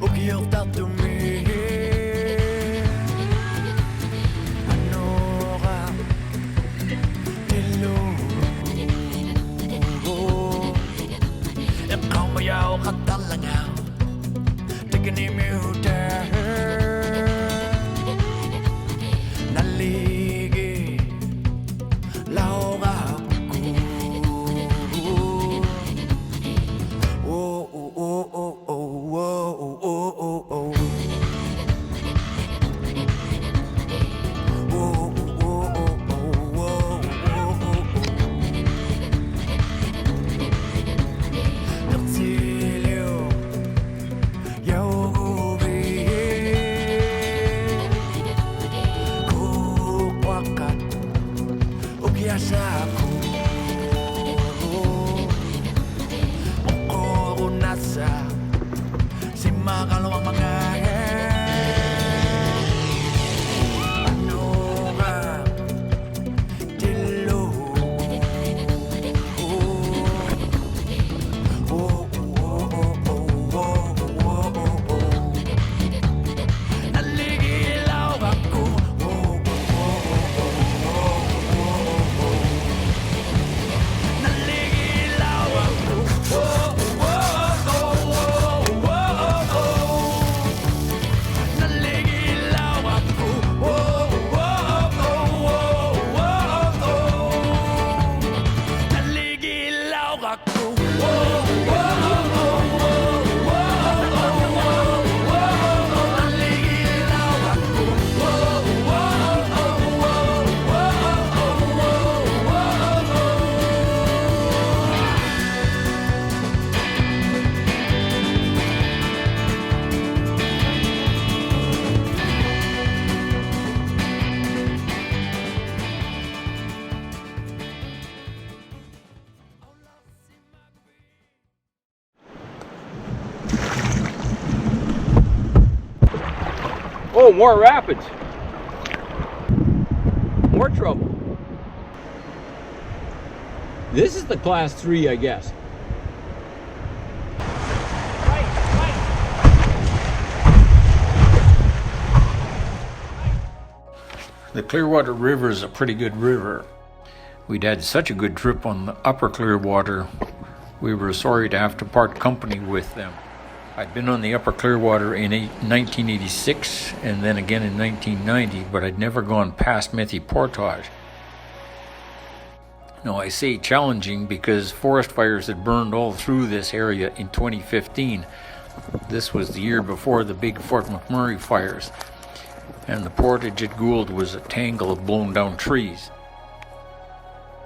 och gjort att du med några till em không bao giờ khát tắt là ngào taking him out there naligi laura oh oh oh oh oh oh oh oh oh Oh, more rapids. More trouble. This is the class 3, I guess. The Clearwater River is a pretty good river. We'd had such a good trip on the upper Clearwater, we were sorry to have to part company with them. I'd been on the upper Clearwater in 1986 and then again in 1990, but I'd never gone past Methy Portage. Now I say challenging because forest fires had burned all through this area in 2015. This was the year before the big Fort McMurray fires, and the portage at Gould was a tangle of blown down trees.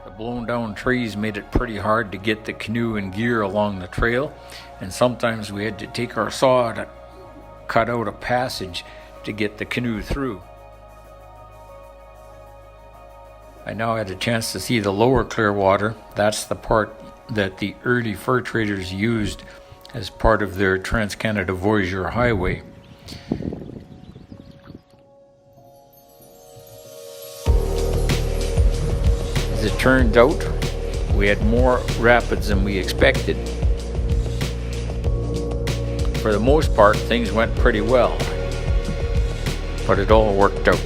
The blown down trees made it pretty hard to get the canoe and gear along the trail, and sometimes we had to take our saw to cut out a passage to get the canoe through. I now had a chance to see the lower Clearwater. That's the part that the early fur traders used as part of their Trans-Canada Voyageur Highway. As it turned out, we had more rapids than we expected. For the most part, things went pretty well, but it all worked out.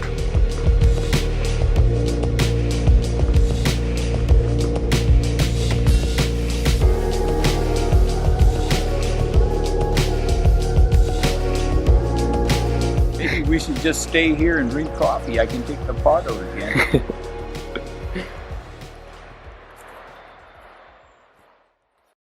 Maybe we should just stay here and drink coffee. I can take the pot out again.